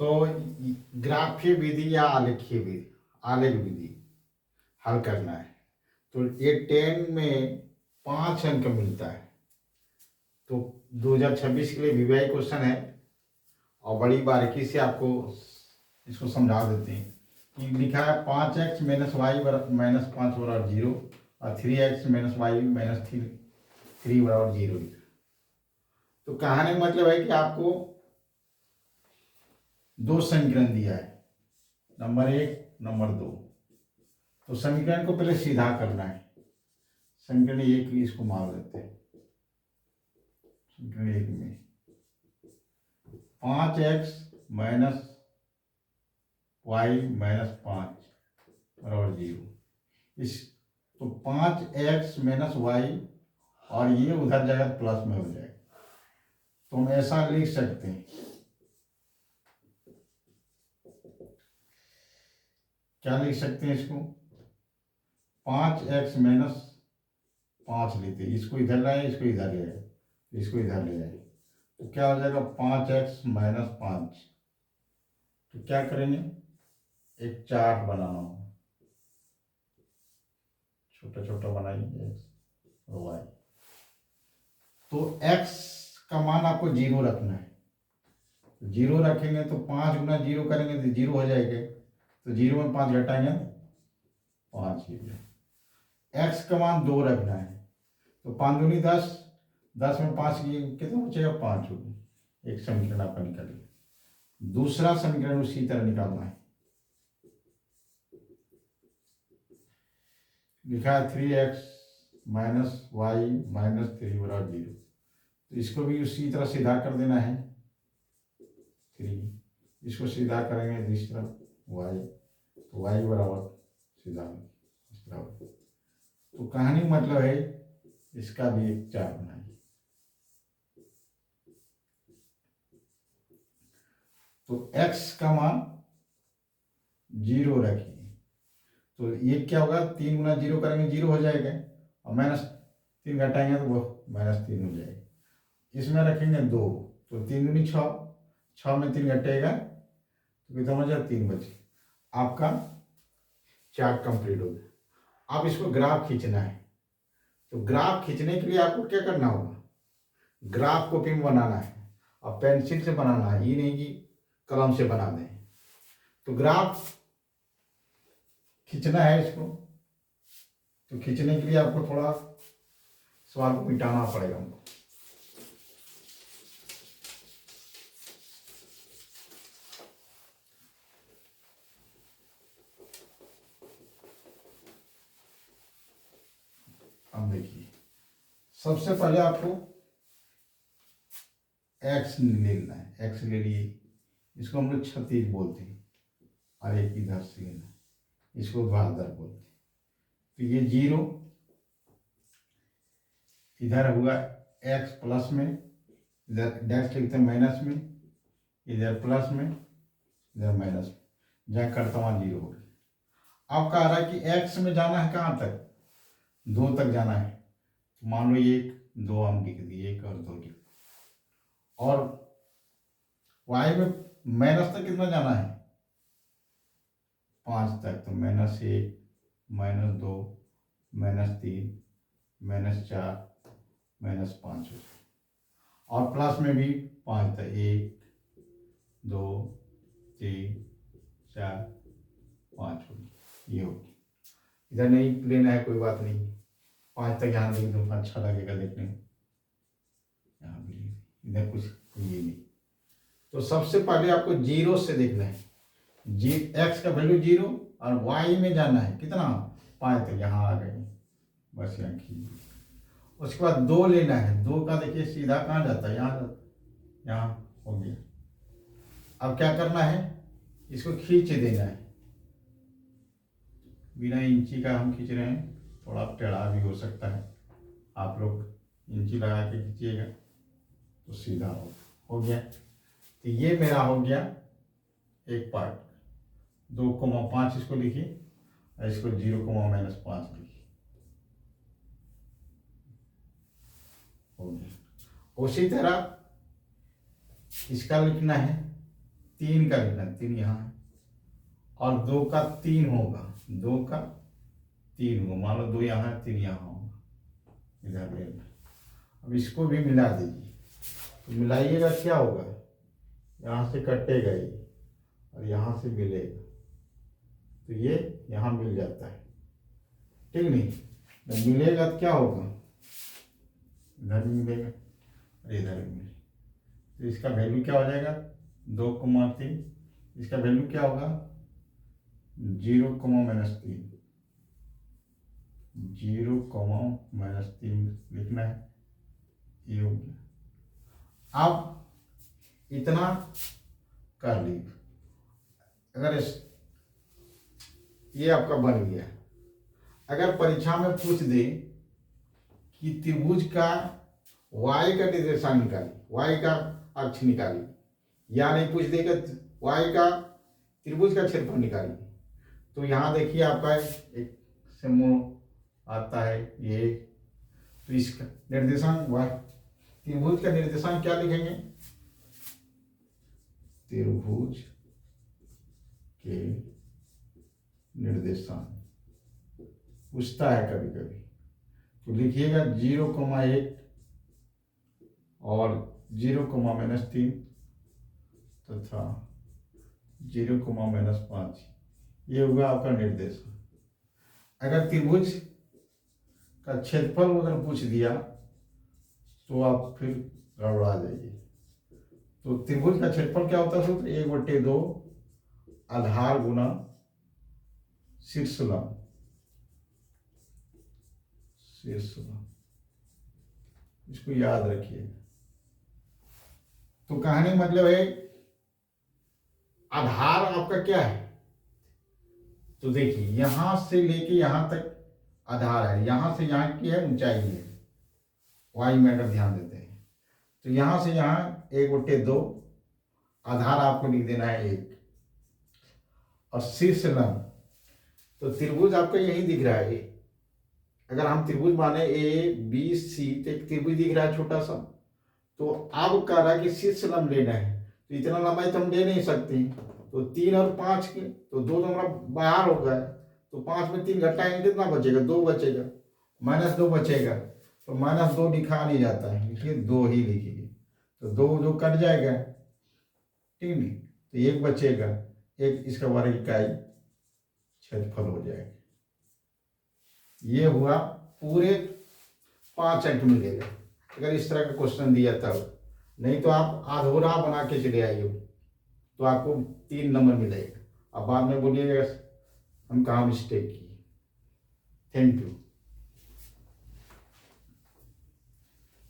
तो ग्राफीय विधि या आलेखीय विधि, आलेख विधि हल करना है। तो ये 10 में 5 अंक मिलता है। तो 2026 के लिए वीवीआई क्वेश्चन है और बड़ी बारीकी से आपको इसको समझा देते हैं कि लिखा है 5x माइनस वाई माइनस 5 बराबर 0 और 3x माइनस वाई माइनस 3 बराबर 0। तो कहने का मतलब है कि आपको दो समीकरण दिया है, नंबर 1 नंबर 2। तो समीकरण को पहले सीधा करना है। समीकरण 1 इसको मान लेते हैं। समीकरण 1 में 5x माइनस वाई माइनस 5 बराबर 0। इस तो 5x माइनस वाई और ये उधर जाएगा प्लस में हो जाएगा। तो हम ऐसा लिख सकते हैं, क्या लिख सकते हैं इसको, 5x माइनस 5 लेते हैं, इसको इधर लाए, इसको इधर ले आए, इसको इधर ले आए, तो क्या हो जाएगा 5x माइनस 5। तो क्या करेंगे, एक चार्ट बनाना होगा, छोटा छोटा बनाइए x और y। तो x का मान आपको 0 रखना है। 0 रखेंगे तो 5 गुना 0 करेंगे तो 0 हो जाएगा। तो 0 में 5 घटाएंगे 5 ही। x का मान 2 रखना है। तो 5 दूनी 10, 10 में 5 कितना बचेगा, 5 होगी। एक समीकरण आपका निकल गया। दूसरा समीकरण उसी तरह निकालना है। लिखा है 3x माइनस वाई माइनस 3 बराबर 0। तो इसको भी उसी तरह सीधा कर देना है। 3 इसको सीधा करेंगे तो इस तरफ y, तो y बराबर सीधा इस तरफ। तो कहानी मतलब है इसका भी एक चार्ट बनाइए। तो x का मान 0 रखिए। तो ये क्या होगा, 3 गुना 0 करेंगे 0 हो जाएगा और माइनस 3 घटाएंगे तो वो माइनस 3 हो जाएगा। इसमें रखेंगे 2, तो 3 दूनी 6, 6 में 3 घटेगा तो कितना हो जाएगा, 3 बचे। आपका चार्ट कंप्लीट हो गया। अब इसको ग्राफ खींचना है। तो ग्राफ खींचने के लिए आपको क्या करना होगा, ग्राफ को पेन बनाना है और पेंसिल से बनाना है, ये नहीं कि कलम से बना दें। तो ग्राफ खींचना है इसको। तो खींचने के लिए आपको थोड़ा सवाल को मिटाना पड़ेगा हमको। अब देखिए, सबसे पहले आपको x लेना है। x ले लिए, इसको हम लोग 36 बोलते हैं और एक इधर से लेना है, इसको ध्वाधर बोलते हैं। तो ये 0 इधर हुआ x प्लस में, इधर डैश लिखते हैं माइनस में, इधर प्लस में, इधर माइनस में, जहाँ करता वहाँ 0 हो गया। अब कह रहा है कि x में जाना है कहाँ तक, 2 तक जाना है। तो मान लो ये 2 हम लिख दिए, 1 और 2 लिख। और y में माइनस तक कितना जाना है, 5 तक। तो -1 -2 -3 -4 -5 और प्लस में भी 5 तक, 1 2 3 4 5 होगी, ये होगी। इधर नहीं लेना है, कोई बात नहीं, 5 तक यहाँ लिख दो, अच्छा लगेगा देखने में। यहाँ भी इधर कुछ ये नहीं। तो सबसे पहले आपको 0 से देखना है। x का वैल्यू 0 और y में जाना है कितना, 5 तक, यहाँ आ गए, बस यहाँ खींच। उसके बाद 2 लेना है। 2 का देखिए सीधा कहाँ जाता है, यहाँ जाता है, यहाँ हो गया। अब क्या करना है, इसको खींच देना है। बिना इंची का हम खींच रहे हैं, थोड़ा टेढ़ा भी हो सकता है, आप लोग इंची लगा के खींचिएगा तो सीधा हो गया। तो ये मेरा हो गया एक पार्ट। 2,5 इसको लिखिए और इसको 0,-5 लिखिए, हो गया। उसी तरह इसका लिखना है, 3 का लिखना है, 3 यहाँ है, और 2 का 3 होगा, 2 का 3 होगा, मान लो 2 यहाँ है, 3 यहाँ होगा, इधर लेना। अब इसको भी मिला दीजिए, तो मिलाइएगा क्या होगा, यहाँ से कटेगा ये और यहाँ से मिलेगा, तो ये यहाँ मिल जाता है, ठीक नहीं। तो मिलेगा तो क्या होगा, इधर भी मिलेगा और इधर भी मिलेगा, तो इसका वैल्यू क्या हो जाएगा, 2,3, इसका वैल्यू क्या होगा, 0,-3, 0,-3 लिखना है, ये हो गया। अब इतना कर ली, अगर ये आपका बन गया। अगर परीक्षा में पूछ दे कि त्रिभुज का y का निर्देशांक निकाली, y का अक्ष निकाली, या नहीं पूछ देगा y का त्रिभुज का क्षेत्रफल निकाली, तो यहाँ देखिए आपका एक समूह आता है ये, तो इसका निर्देशांक y, त्रिभुज का निर्देशांक क्या लिखेंगे, त्रिभुज के निर्देशांक पूछता है कभी कभी, तो लिखिएगा 0,1 और 0,-3 तथा 0,-5, ये होगा आपका निर्देशांक। अगर त्रिभुज का क्षेत्रफल अगर पूछ दिया तो आप फिर गड़बड़ा जाइए। तो त्रिभुज का क्षेत्रफल क्या होता है सूत्र, 1/2 आधार गुना शीर्ष लंब, इसको याद रखिए। तो कहानी मतलब है, आधार आपका क्या है, तो देखिए यहां से लेके यहां तक आधार है, यहां से यहां की है ऊंचाई है, वाई में अगर ध्यान देते हैं, तो यहां से यहां 1/2 आधार आपको लिख देना है 1, और शीर्ष लंब, तो त्रिभुज आपको यही दिख रहा है। अगर हम त्रिभुज माने ABC, तो एक त्रिभुज दिख रहा है छोटा सा, तो अब कह रहा है कि शीर्ष लंब लेना है, तो इतना लंबाई तो हम ले नहीं सकते, तो 3 और 5 के, तो 2 तो हमारा बाहर हो गया, तो 5 में 3 घटाएंगे कितना बचेगा, 2 बचेगा, -2 बचेगा, तो -2 लिखा नहीं जाता है, लिखिए 2 ही लिखिए, तो 2 जो कट जाएगा, ठीक नहीं, तो 1 बचेगा, 1 इसका वर्ग इकाई क्षेत्रफल हो जाएगा। ये हुआ पूरे 5 अंक मिलेगा अगर इस तरह का क्वेश्चन दिया तब, नहीं तो आप अधूरा बना के चले आइए तो आपको 3 नंबर मिलेगा। अब बाद में बोलिएगा हम कहाँ मिस्टेक किए। Thank you.